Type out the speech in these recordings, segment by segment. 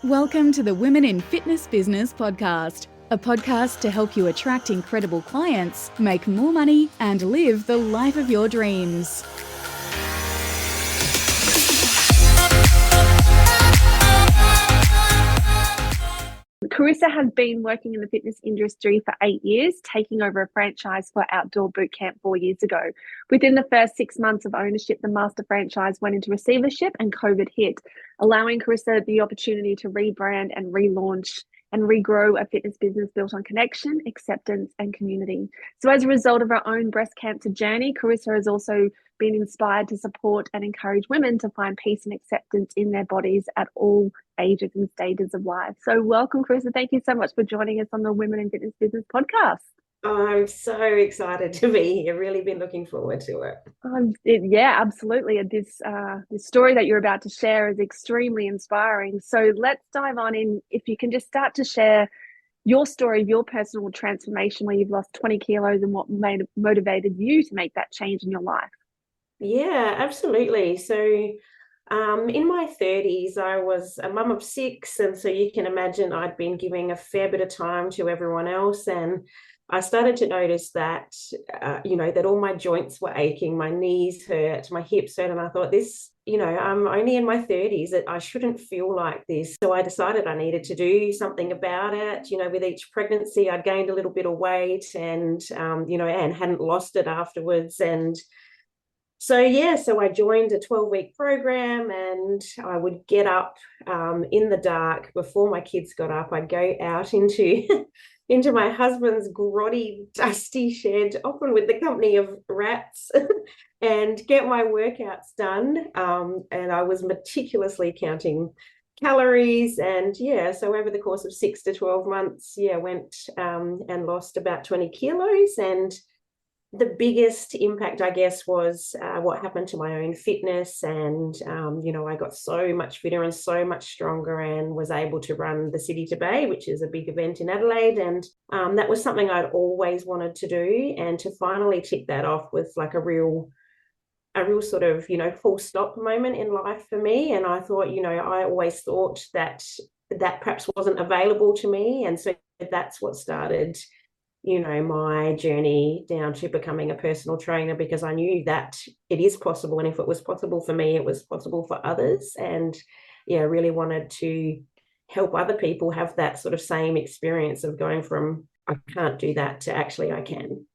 Welcome to the Women in Fitness Business podcast, a podcast to help you attract incredible clients, make more money, and live the life of your dreams. Carissa has been working in the fitness industry for 8 years, taking over a franchise for Outdoor Boot Camp 4 years ago. Within the first 6 months of ownership, the master franchise went into receivership and COVID hit, allowing Carissa the opportunity to rebrand and relaunch and regrow a fitness business built on connection, acceptance, and community. So as a result of her own breast cancer journey, Carissa has also been inspired to support and encourage women to find peace and acceptance in their bodies at all ages and stages of life. So welcome, Carissa. Thank you so much for joining us on the Women in Fitness Business podcast. Oh, I'm so excited to be here. Really been looking forward to it. Yeah, absolutely. This story that you're about to share is extremely inspiring. So let's dive on in. If you can just start to share your story of your personal transformation where you've lost 20 kilos and what motivated you to make that change in your life. Yeah, absolutely. So in my 30s, I was a mum of 6. And so you can imagine I'd been giving a fair bit of time to everyone else. And I started to notice that, that all my joints were aching, my knees hurt, my hips hurt. And I thought I'm only in my 30s, that I shouldn't feel like this. So I decided I needed to do something about it. With each pregnancy, I'd gained a little bit of weight and hadn't lost it afterwards. And so I joined a 12-week program, and I would get up in the dark before my kids got up. I'd go out into into my husband's grotty, dusty shed, often with the company of rats, and get my workouts done. And I was meticulously counting calories. And so over the course of 6 to 12 months, went and lost about 20 kilos. And the biggest impact, I guess, was what happened to my own fitness. And, I got so much fitter and so much stronger, and was able to run the City to Bay, which is a big event in Adelaide. And that was something I'd always wanted to do. And to finally tick that off was like a real sort of, full stop moment in life for me. And I thought, I always thought that perhaps wasn't available to me. And so that's what started my journey down to becoming a personal trainer, because I knew that it is possible. And if it was possible for me, it was possible for others. And really wanted to help other people have that sort of same experience of going from I can't do that to actually I can.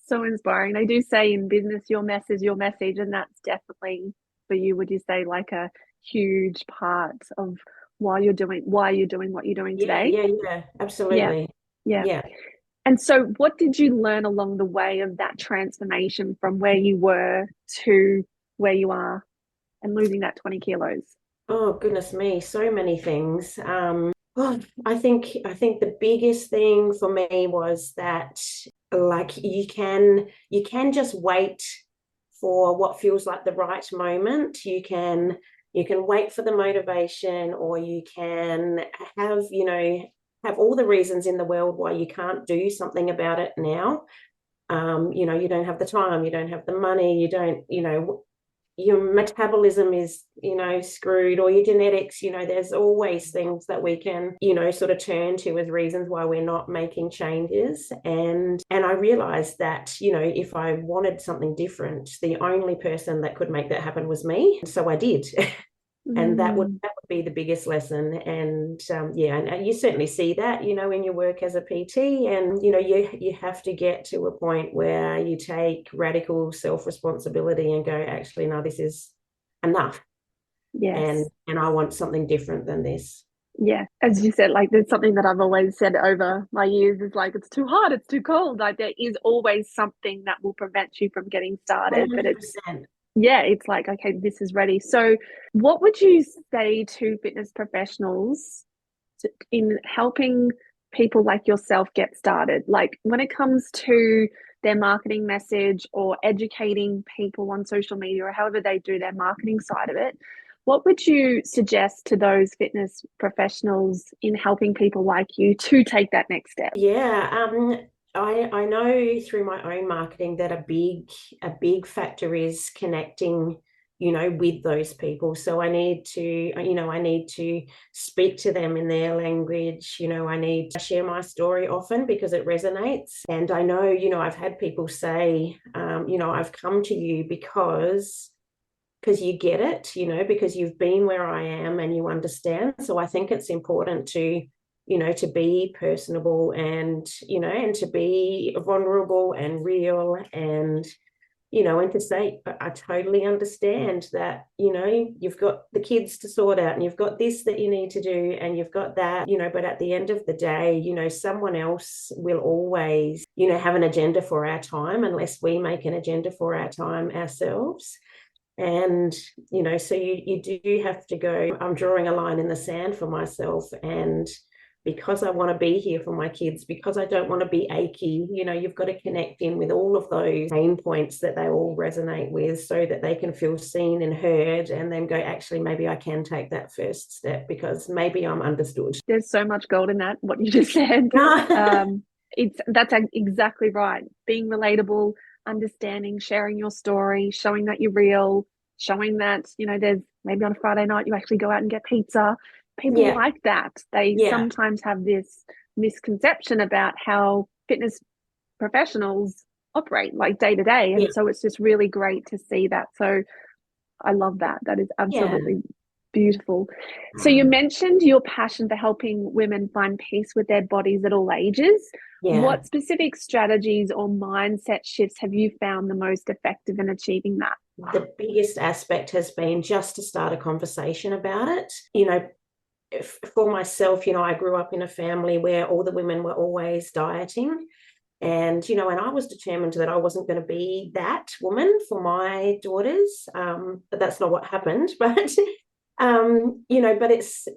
So inspiring. They do say in business, your mess is your message. And that's definitely for you, would you say, like a huge part of why you're doing what you're doing today? Yeah, absolutely. Yeah. And so what did you learn along the way of that transformation from where you were to where you are and losing that 20 kilos? Oh, goodness me. So many things. I think the biggest thing for me was that, like, you can just wait for what feels like the right moment. You can wait for the motivation, or you can have all the reasons in the world why you can't do something about it now. You don't have the time, you don't have the money, you don't, your metabolism is, screwed, or your genetics, there's always things that we can, sort of turn to as reasons why we're not making changes. And I realized that, if I wanted something different, the only person that could make that happen was me. So I did. And that would be the biggest lesson. And and you certainly see that, in your work as a PT. And, you have to get to a point where you take radical self-responsibility and go, actually, no, this is enough. Yes. And I want something different than this. Yeah. As you said, like, there's something that I've always said over my years is like, it's too hot, it's too cold. Like, there is always something that will prevent you from getting started. 100%. But it's like, okay, this is ready. So what would you say to fitness professionals in helping people like yourself get started? Like, when it comes to their marketing message or educating people on social media, or however they do their marketing side of it, what would you suggest to those fitness professionals in helping people like you to take that next step? I know through my own marketing that a big factor is connecting with those people. So I need to speak to them in their language. I need to share my story often because it resonates. And I know, I've had people say, I've come to you because you get it, because you've been where I am and you understand. So I think it's important to be personable and to be vulnerable and real and to say, I totally understand that, you've got the kids to sort out and you've got this that you need to do and you've got that, but at the end of the day, someone else will always, have an agenda for our time unless we make an agenda for our time ourselves. And, so you do have to go, I'm drawing a line in the sand for myself. And because I want to be here for my kids, because I don't want to be achy, you've got to connect in with all of those pain points that they all resonate with so that they can feel seen and heard and then go, actually, maybe I can take that first step because maybe I'm understood. There's so much gold in that, what you just said. That's exactly right. Being relatable, understanding, sharing your story, showing that you're real, showing that, there's maybe on a Friday night you actually go out and get pizza. People like that. They sometimes have this misconception about how fitness professionals operate like day to day. And so it's just really great to see that. So I love that. That is absolutely beautiful. So you mentioned your passion for helping women find peace with their bodies at all ages. What specific strategies or mindset shifts have you found the most effective in achieving that? The biggest aspect has been just to start a conversation about it. For myself, I grew up in a family where all the women were always dieting. And, and I was determined that I wasn't going to be that woman for my daughters. But that's not what happened. But, but it's,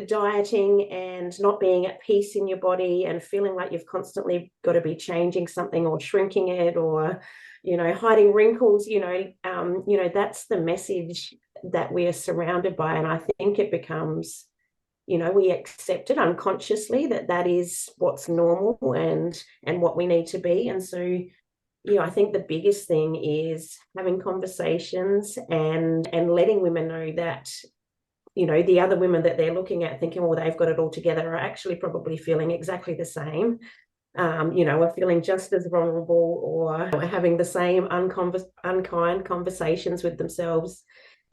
dieting and not being at peace in your body and feeling like you've constantly got to be changing something or shrinking it or, hiding wrinkles, that's the message that we are surrounded by. And I think it becomes, we accept it unconsciously that is what's normal and what we need to be. And so, I think the biggest thing is having conversations and letting women know that, the other women that they're looking at thinking, well, they've got it all together are actually probably feeling exactly the same. Are feeling just as vulnerable or having the same unkind conversations with themselves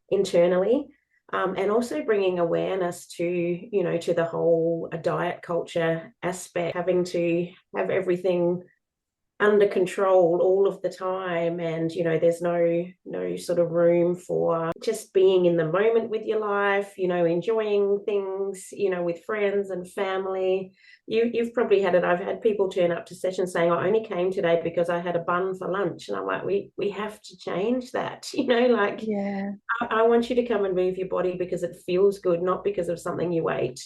internally. And also bringing awareness to, to the whole diet culture aspect, having to have everything under control all of the time. And, there's no sort of room for just being in the moment with your life, enjoying things, with friends and family. You've probably had it. I've had people turn up to sessions saying, I only came today because I had a bun for lunch. And I'm like, we have to change that, I want you to come and move your body because it feels good, not because of something you ate.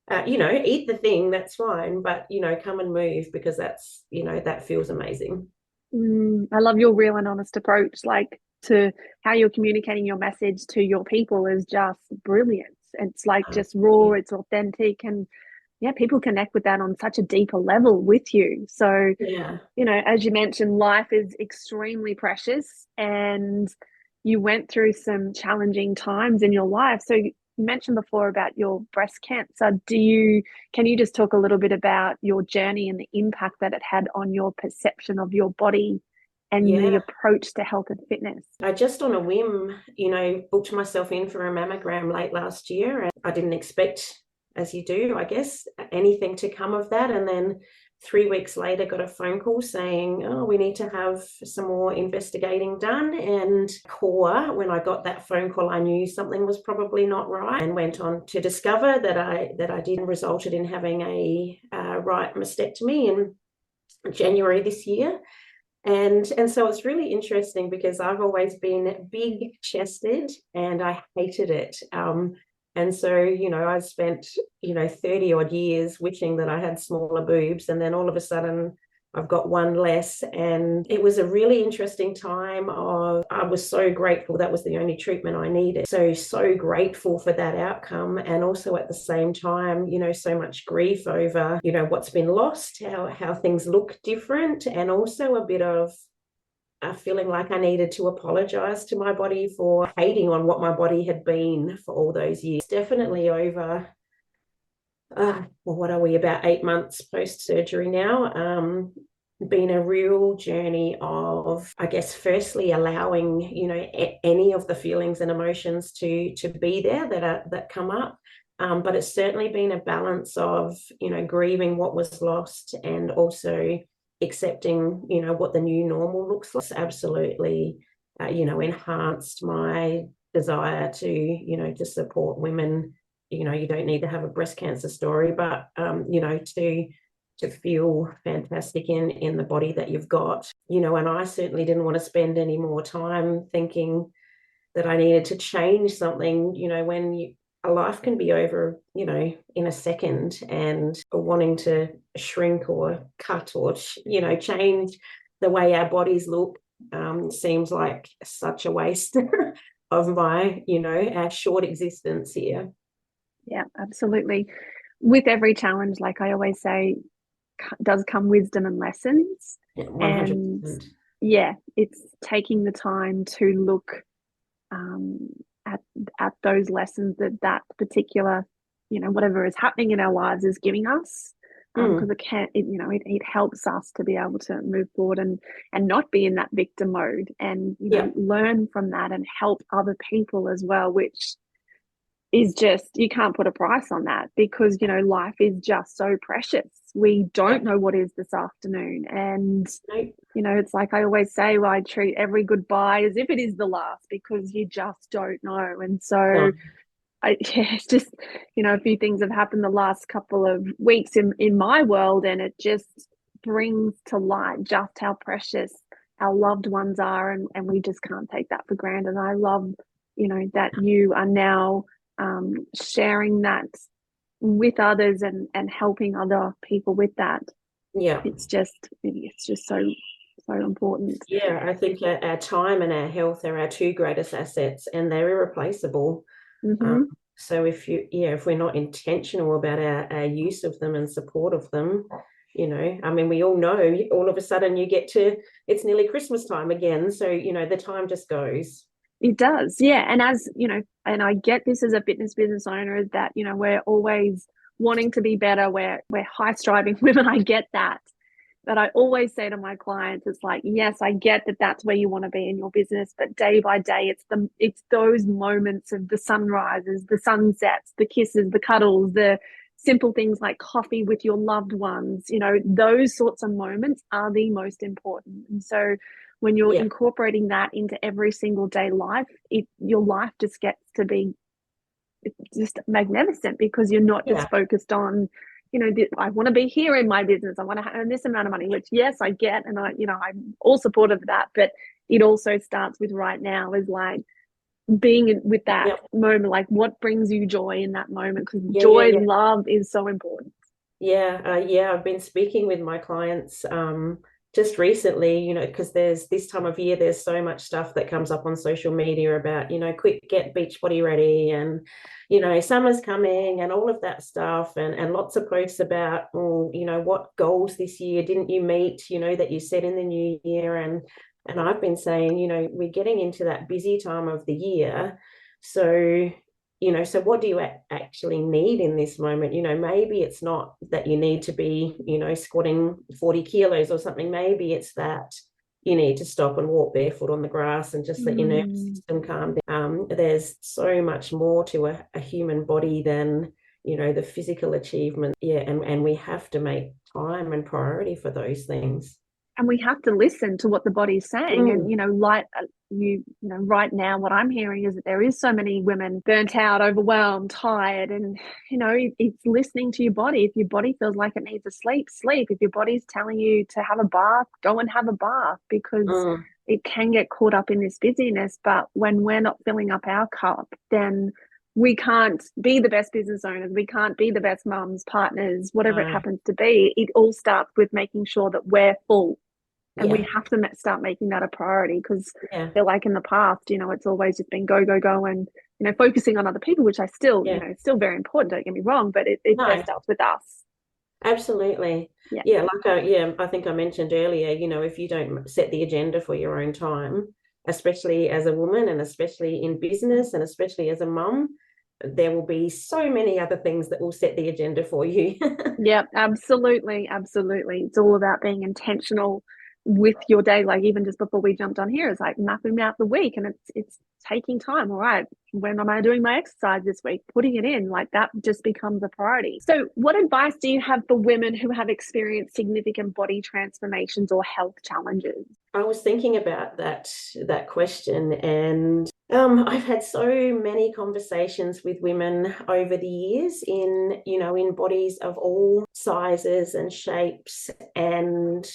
Eat the thing, that's fine, but, come and move because that's, that feels amazing. I love your real and honest approach, like to how you're communicating your message to your people is just brilliant. It's like just raw, it's authentic, and people connect with that on such a deeper level with you. So, as you mentioned, life is extremely precious and you went through some challenging times in your life. So you mentioned before about your breast cancer. Can you just talk a little bit about your journey and the impact that it had on your perception of your body and the approach to health and fitness? I just on a whim, booked myself in for a mammogram late last year, and I didn't expect, as you do, I guess, anything to come of that. And then 3 weeks later, got a phone call saying, oh, we need to have some more investigating done. And when I got that phone call, I knew something was probably not right, and went on to discover that I did, resulted in having a right mastectomy in January this year. And so it's really interesting because I've always been big chested and I hated it. And so, I spent, 30 odd years wishing that I had smaller boobs. And then all of a sudden I've got one less. And it was a really interesting time I was so grateful that was the only treatment I needed. So grateful for that outcome. And also at the same time, so much grief over, what's been lost, how things look different. And also a bit of, feeling like I needed to apologize to my body for hating on what my body had been for all those years. Definitely over, well, what are we, about 8 months post-surgery now. Been a real journey of, I guess, firstly allowing, any of the feelings and emotions to be there that come up. But it's certainly been a balance of, grieving what was lost and also accepting, what the new normal looks like. It's absolutely, enhanced my desire to support women. You don't need to have a breast cancer story, but, to feel fantastic in the body that you've got, and I certainly didn't want to spend any more time thinking that I needed to change something, when a life can be over, in a second, and wanting to shrink or cut or, change the way our bodies look seems like such a waste of our short existence here. Yeah, absolutely. With every challenge, like I always say, does come wisdom and lessons. Yeah, 100%. And yeah, it's taking the time to look at those lessons that particular, whatever is happening in our lives is giving us, because it helps us to be able to move forward and not be in that victim mode, and learn from that and help other people as well, which is just, you can't put a price on that, because life is just so precious. We don't know what is this afternoon, and it's like I always say, I treat every goodbye as if it is the last, because you just don't know. And so it's just, a few things have happened the last couple of weeks in my world, and it just brings to light just how precious our loved ones are, and we just can't take that for granted. I love that you are now sharing that with others and helping other people with that. It's just so important. I think our time and our health are our two greatest assets, and they're irreplaceable. So if we're not intentional about our use of them and support of them, we all know, all of a sudden it's nearly Christmas time again, so the time just goes. It does, yeah. And as and I get this as a fitness business owner, is that we're always wanting to be better, we're high striving women. I get that, but I always say to my clients, it's like, yes, I get that that's where you want to be in your business, but day by day, it's those moments of the sunrises, the sunsets, the kisses, the cuddles, the simple things like coffee with your loved ones. Those sorts of moments are the most important. And so when you're incorporating that into every single day life, your life just gets to be just magnificent, because you're not just focused on, I want to be here in my business, I want to earn this amount of money, which yes, I get, and I'm all supportive of that, but it also starts with right now, is like being with that moment, like what brings you joy in that moment, because joy and love is so important. I've been speaking with my clients just recently, because there's this time of year, there's so much stuff that comes up on social media about, quick, get beach body ready, and, summer's coming and all of that stuff, and lots of posts about, what goals this year didn't you meet, that you set in the new year. And I've been saying, we're getting into that busy time of the year. So, so what do you actually need in this moment? Maybe it's not that you need to be, squatting 40 kilos or something. Maybe it's that you need to stop and walk barefoot on the grass and just let your nervous system calm down. There's so much more to a human body than, the physical achievement. And we have to make time and priority for those things. And we have to listen to what the body's saying. And, right now, what I'm hearing is that there is so many women burnt out, overwhelmed, tired. And, it's listening to your body. If your body feels like it needs to sleep. If your body's telling you to have a bath, go and have a bath, because it can get caught up in this busyness. But when we're not filling up our cup, then we can't be the best business owners. We can't be the best mums, partners, whatever it happens to be. It all starts with making sure that we're full. And we have to start making that a priority, because they're like in the past, it's always just been go, go, go, and, focusing on other people, which I still, still very important, don't get me wrong, but it first starts with us. Absolutely. Yeah. Yeah, I think I mentioned earlier, if you don't set the agenda for your own time, especially as a woman and especially in business and especially as a mum, there will be so many other things that will set the agenda for you. Yeah, absolutely. Absolutely. It's all about being intentional with your day. Like even just before we jumped on here, it's like mapping out the week and it's taking time. All right, when am I doing my exercise this week? Putting it in, like that just becomes a priority. So what advice do you have for women who have experienced significant body transformations or health challenges? I was thinking about that question, and I've had so many conversations with women over the years in bodies of all sizes and shapes, and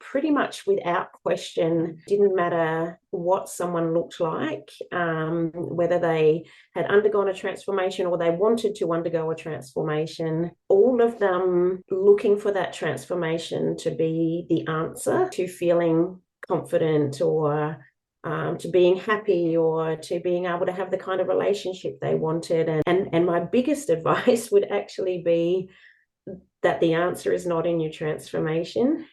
pretty much without question, didn't matter what someone looked like, whether they had undergone a transformation or they wanted to undergo a transformation, all of them looking for that transformation to be the answer to feeling confident or to being happy or to being able to have the kind of relationship they wanted. And my biggest advice would actually be that the answer is not in your transformation.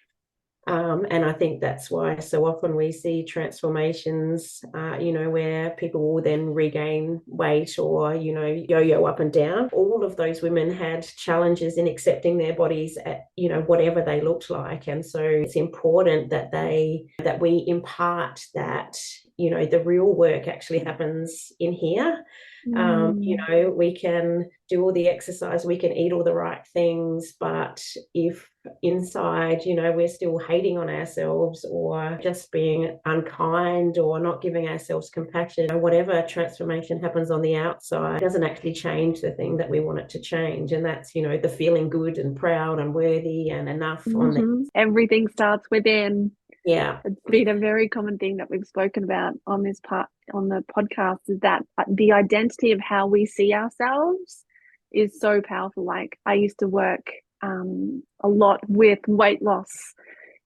And I think that's why so often we see transformations, where people will then regain weight or, yo-yo up and down. All of those women had challenges in accepting their bodies at, whatever they looked like. And so it's important that we impart that, the real work actually happens in here. We can do all the exercise, we can eat all the right things, but if inside, we're still hating on ourselves or just being unkind or not giving ourselves compassion, whatever transformation happens on the outside doesn't actually change the thing that we want it to change. And that's, the feeling good and proud and worthy and enough on the Everything starts within. Yeah. It's been a very common thing that we've spoken about on the podcast, is that the identity of how we see ourselves is so powerful. Like I used to work a lot with weight loss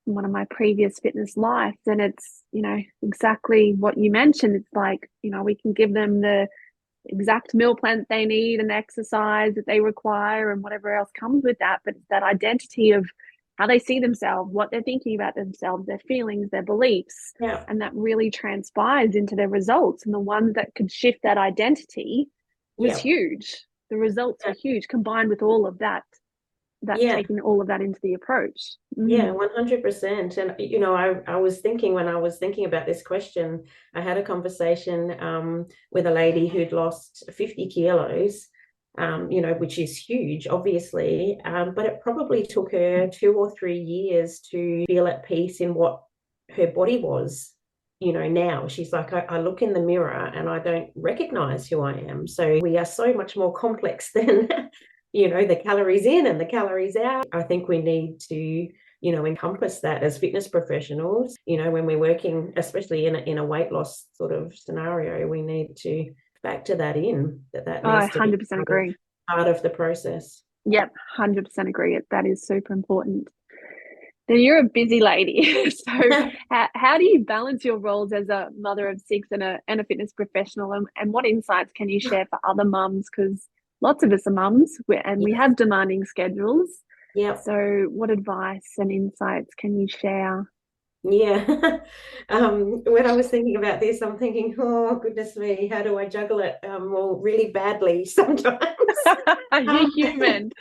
in one of my previous fitness lives, and it's, exactly what you mentioned. It's like, we can give them the exact meal plan that they need and the exercise that they require and whatever else comes with that, but it's that identity of how they see themselves, what they're thinking about themselves, their feelings, their beliefs. Yeah. And that really transpires into their results. And the ones that could shift that identity was huge. The results were huge, combined with all of that, taking all of that into the approach. Yeah, 100%. And, I was thinking when I was thinking about this question, I had a conversation with a lady who'd lost 50 kilos, which is huge, obviously, but it probably took her 2 or 3 years to feel at peace in what her body was. Now she's like, I look in the mirror and I don't recognize who I am. So we are so much more complex than, the calories in and the calories out. I think we need to, encompass that as fitness professionals. When we're working, especially in a weight loss sort of scenario, we need to factor that in, that needs to be 100% agree. Part of the process. Yep, 100% agree. That is super important. Now, you're a busy lady. So how do you balance your roles as a mother of 6 and a fitness professional? And what insights can you share for other mums? Because lots of us are mums and we have demanding schedules. Yeah. So what advice and insights can you share? Yeah. When I was thinking about this, I'm thinking, oh, goodness me, how do I juggle it? Well, really badly sometimes. You're human.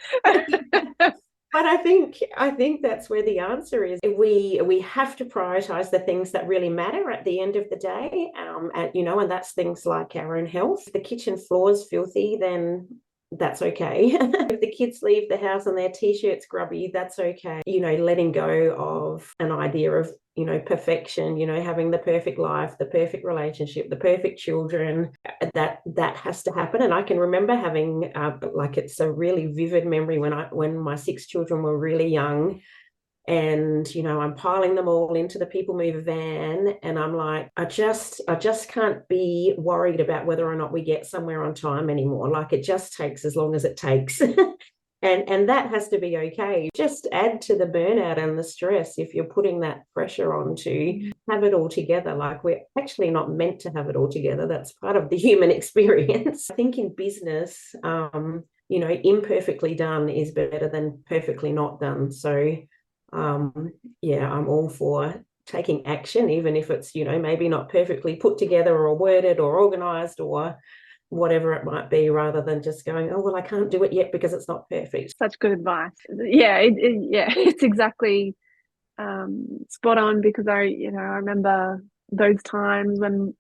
But I think that's where the answer is. We have to prioritize the things that really matter at the end of the day. And that's things like our own health. If the kitchen floor is filthy, then that's okay. If the kids leave the house and their t-shirt's grubby, that's okay. Letting go of an idea of, perfection, having the perfect life, the perfect relationship, the perfect children, that has to happen. And I can remember having, it's a really vivid memory when my 6 children were really young. And, I'm piling them all into the people mover van. And I'm like, I just can't be worried about whether or not we get somewhere on time anymore. Like it just takes as long as it takes. And that has to be okay. Just add to the burnout and the stress if you're putting that pressure on to have it all together. Like we're actually not meant to have it all together. That's part of the human experience. I think in business, imperfectly done is better than perfectly not done. So yeah, I'm all for taking action, even if it's, maybe not perfectly put together or worded or organized or whatever it might be, rather than just going, oh, well, I can't do it yet because it's not perfect. Such good advice. Yeah, it's exactly spot on, because I remember those times when,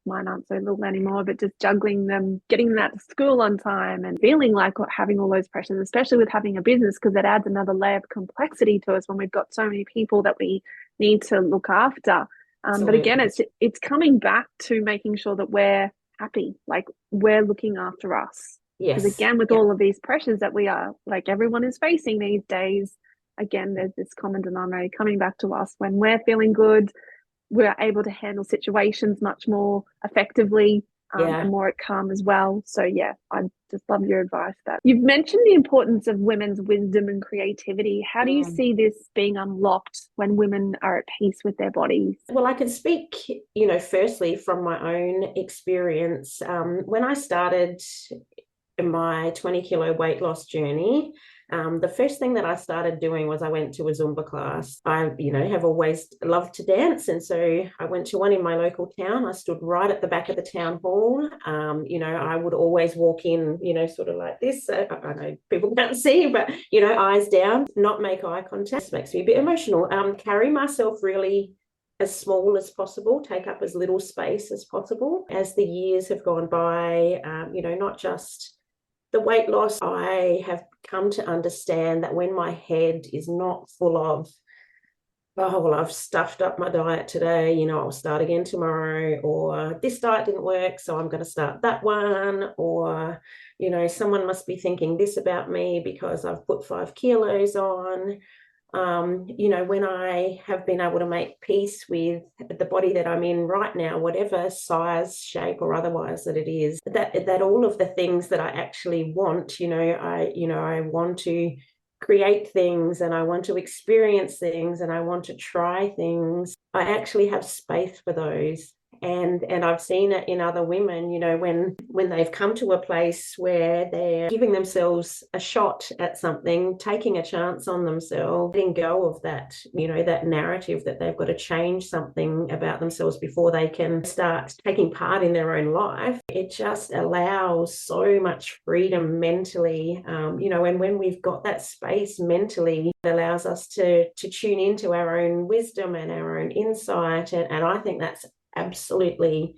mine aren't so little anymore, but just juggling them, getting them out to school on time and feeling like having all those pressures, especially with having a business, because it adds another layer of complexity to us when we've got so many people that we need to look after. But again, it's coming back to making sure that we're happy, like we're looking after us. Yes. Because again, with all of these pressures that we are, like everyone is facing these days, again, there's this common denominator coming back to us. When we're feeling good, we're able to handle situations much more effectively, and more at calm as well. So yeah, I just love your advice. That you've mentioned the importance of women's wisdom and creativity. How do you see this being unlocked when women are at peace with their bodies? Well, I can speak, firstly from my own experience. When I started my 20-kilo weight loss journey, the first thing that I started doing was I went to a Zumba class. I, have always loved to dance. And so I went to one in my local town. I stood right at the back of the town hall. I would always walk in, sort of like this. I know people can't see, but, eyes down, not make eye contact. This makes me a bit emotional. Carry myself really as small as possible, take up as little space as possible. As the years have gone by, not just the weight loss, I have come to understand that when my head is not full of, oh, well, I've stuffed up my diet today, I'll start again tomorrow, or this diet didn't work, so I'm going to start that one, or, someone must be thinking this about me because I've put 5 kilos on. When I have been able to make peace with the body that I'm in right now, whatever size, shape, or otherwise that it is, that all of the things that I actually want, I want to create things, and I want to experience things, and I want to try things. I actually have space for those. And I've seen it in other women, when they've come to a place where they're giving themselves a shot at something, taking a chance on themselves, letting go of that, that narrative that they've got to change something about themselves before they can start taking part in their own life. It just allows so much freedom mentally, and when we've got that space mentally, it allows us to tune into our own wisdom and our own insight. And I think that's absolutely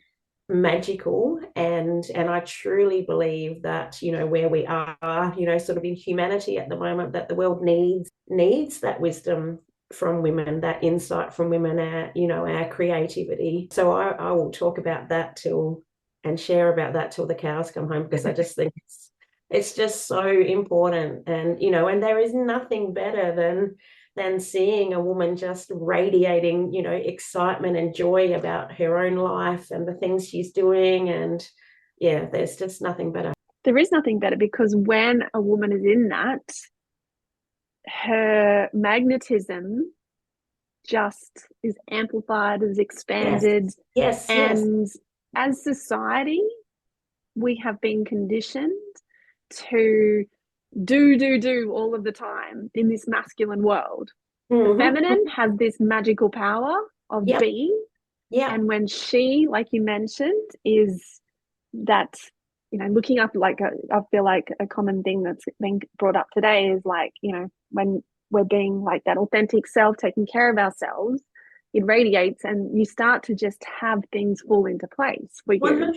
magical, and I truly believe that where we are sort of in humanity at the moment, that the world needs that wisdom from women, that insight from women, our creativity. So I will talk about that and share about that till the cows come home, because I just think it's just so important. And and there is nothing better than seeing a woman just radiating, excitement and joy about her own life and the things she's doing. And yeah, there's just nothing better. There is nothing better, because when a woman is in that, her magnetism just is amplified, is expanded. Yes. And as society, we have been conditioned to do all of the time in this masculine world. The feminine has this magical power of being. And when she, like you mentioned, is that, looking up, like I feel like a common thing that's being brought up today is like, when we're being like that authentic self, taking care of ourselves, it radiates, and you start to just have things fall into place for you. 100%.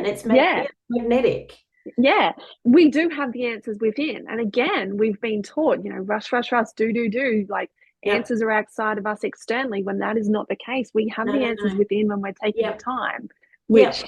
It's magnetic. Yeah, we do have the answers within. And again, we've been taught, rush, do, like answers are outside of us externally, when that is not the case. We have the answers within when we're taking the time, which,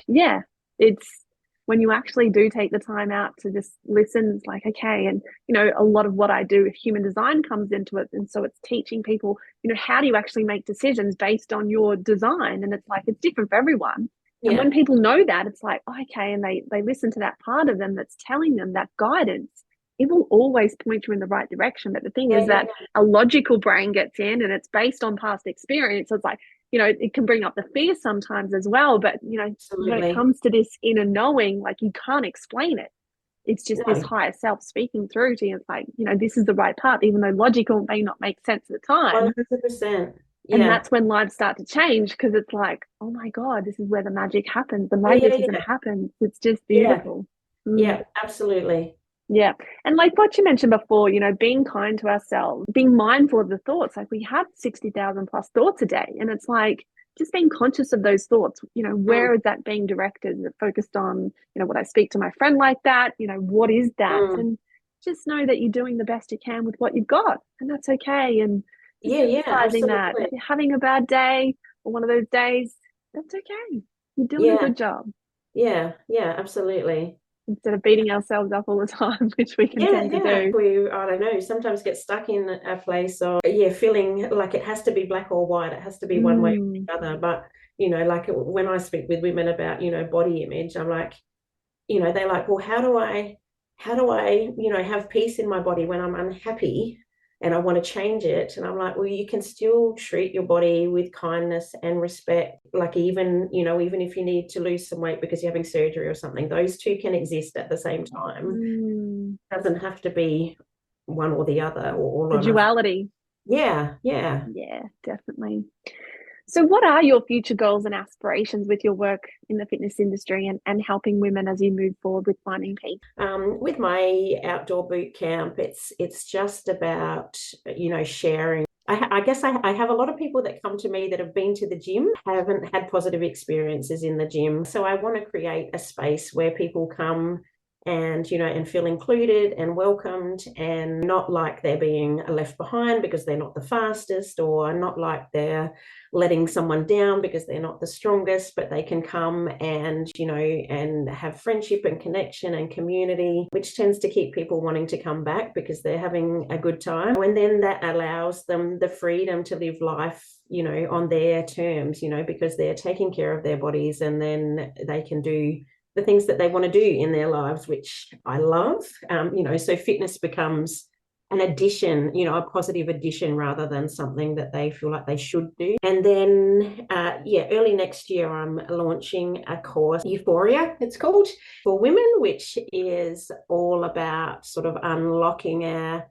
it's when you actually do take the time out to just listen, it's like, okay. And, a lot of what I do with human design comes into it. And so it's teaching people, how do you actually make decisions based on your design? And it's like, it's different for everyone. And when people know that, it's like, oh, okay, and they listen to that part of them that's telling them that guidance, it will always point you in the right direction. But the thing is that a logical brain gets in, and it's based on past experience. So it's like, it can bring up the fear sometimes as well. But, when it comes to this inner knowing, like, you can't explain it. It's just this No, higher self speaking through to you. It's like, this is the right path, even though logical may not make sense at the time. 100%. And Yeah. that's when lives start to change, because it's like, oh my God, this is where the magic happens. The Yeah, magic yeah, isn't happen. It's just yeah, beautiful. yeah, absolutely. Yeah. And like what you mentioned before, being kind to ourselves, being mindful of the thoughts. Like, we have 60,000 plus thoughts a day. And it's like, just being conscious of those thoughts, where is that being directed? Is it focused on, would I speak to my friend like that? What is that? Mm. And just know that you're doing the best you can with what you've got. And that's okay. And just Yeah, yeah, emphasizing that absolutely. if you're having a bad day or one of those days, that's okay. You're doing a Yeah, good job, yeah, yeah, absolutely. instead of beating ourselves up all the time, which we can Yeah, tend to yeah. do. I don't know, sometimes get stuck in a place of, feeling like it has to be black or white. It has to be one way or Mm. the other. But, like when I speak with women about, body image, I'm like, they're like, well, how do I, have peace in my body when I'm unhappy and I want to change it? And I'm like, well, you can still treat your body with kindness and respect. Like, even if you need to lose some weight because you're having surgery or something, those two can exist at the same time. Mm. It doesn't have to be one or the other, or all The or nothing. duality. Yeah, yeah. Yeah, definitely. So, what are your future goals and aspirations with your work in the fitness industry, and helping women as you move forward with finding peace? With my outdoor boot camp, it's just about, sharing. I guess I have a lot of people that come to me that have been to the gym, haven't had positive experiences in the gym. So I want to create a space where people come and feel included and welcomed, and not like they're being left behind because they're not the fastest, or not like they're letting someone down because they're not the strongest, but they can come and have friendship and connection and community, which tends to keep people wanting to come back because they're having a good time. And then that allows them the freedom to live life, on their terms, because they're taking care of their bodies, and then they can do the things that they want to do in their lives, which I love. So fitness becomes an addition, a positive addition, rather than something that they feel like they should do. And then, early next year, I'm launching a course, Euphoria, it's called, for women, which is all about sort of unlocking our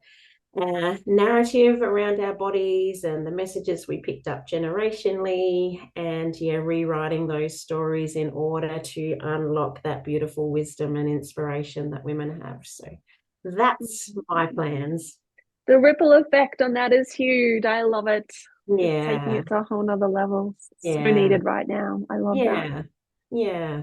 narrative around our bodies and the messages we picked up generationally, and rewriting those stories in order to unlock that beautiful wisdom and inspiration that women have. So that's my plans. The ripple effect on that is huge. I love it. It's taking Yeah, it to a whole nother level. So yeah, needed right now. I love that. yeah, yeah.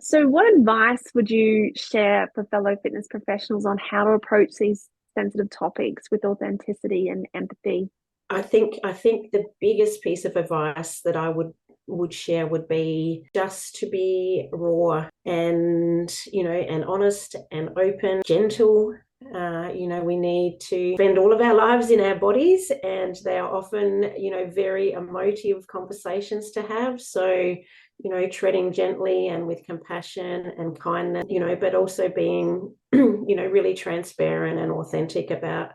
So, what advice would you share for fellow fitness professionals on how to approach these sensitive topics with authenticity and empathy? I think the biggest piece of advice that I would share would be just to be raw and honest and open, gentle. We need to spend all of our lives in our bodies, and they are often, very emotive conversations to have. So, treading gently and with compassion and kindness, but also being, really transparent and authentic about,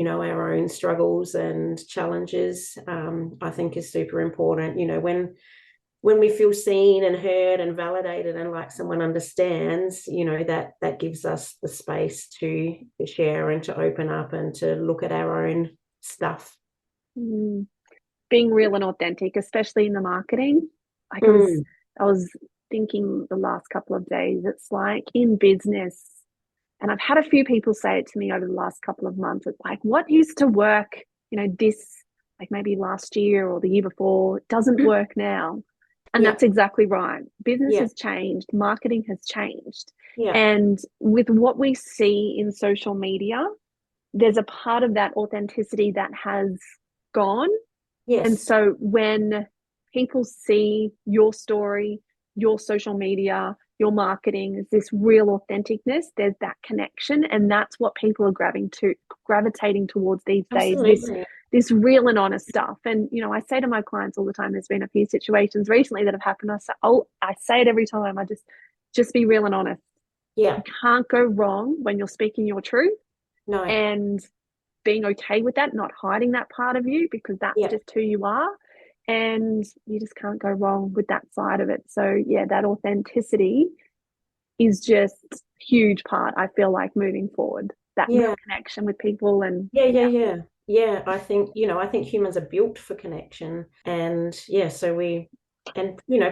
our own struggles and challenges, I think is super important. When we feel seen and heard and validated, and like someone understands, that gives us the space to share and to open up and to look at our own stuff. Mm. Being real and authentic, especially in the marketing. Like, Mm. I was thinking the last couple of days, it's like in business, and I've had a few people say it to me over the last couple of months. It's like, what used to work, this, like maybe last year or the year before, doesn't work now. And Yeah, that's exactly right. Business yeah, has changed, marketing has changed. yeah. And with what we see in social media, there's a part of that authenticity that has gone. And Yes, so when people see your story, your social media, your marketing, is this real authenticness, there's that connection. And that's what people are gravitating towards these days, absolutely. this real and honest stuff. And, I say to my clients all the time, there's been a few situations recently that have happened. I say it every time. I just be real and honest. Yeah, You can't go wrong when you're speaking your truth, no, and being okay with that, not hiding that part of you, because that's yeah, just who you are. And you just can't go wrong with that side of it. So, yeah, that authenticity is just huge part, I feel like, moving forward. That Yeah. real connection with people and Yeah. I think humans are built for connection. And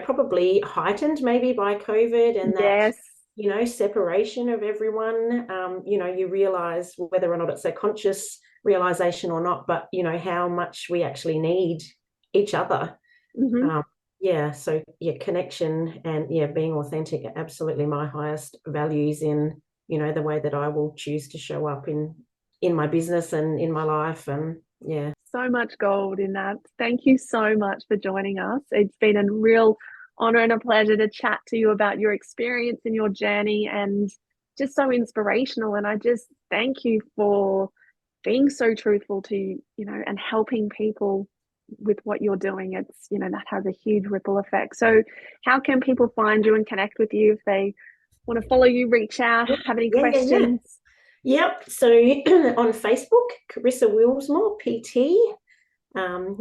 probably heightened maybe by COVID and that, yes. separation of everyone. You realize, whether or not it's a conscious realization or not, but how much we actually need each other. Mm-hmm. Connection and being authentic are absolutely my highest values in the way that I will choose to show up in my business and in my life. And So much gold in that. Thank you so much for joining us. It's been a real honor and a pleasure to chat to you about your experience and your journey, and just so inspirational. And I just thank you for being so truthful to, and helping people with what you're doing. It's, that has a huge ripple effect. So how can people find you and connect with you if they want to follow you, reach out, have any questions? Yep. So on Facebook, Carissa Willsmore, PT,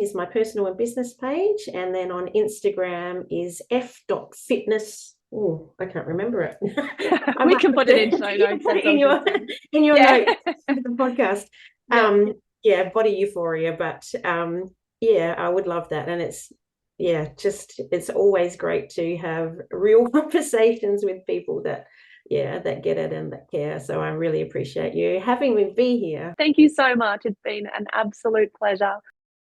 is my personal and business page. And then on Instagram is f.fitness. Oh, I can't remember it. We can put it in show notes. In your notes of the podcast. Body euphoria. But I would love that. And it's always great to have real conversations with people that get it and that care. So I really appreciate you having me be here. Thank you so much. It's been an absolute pleasure.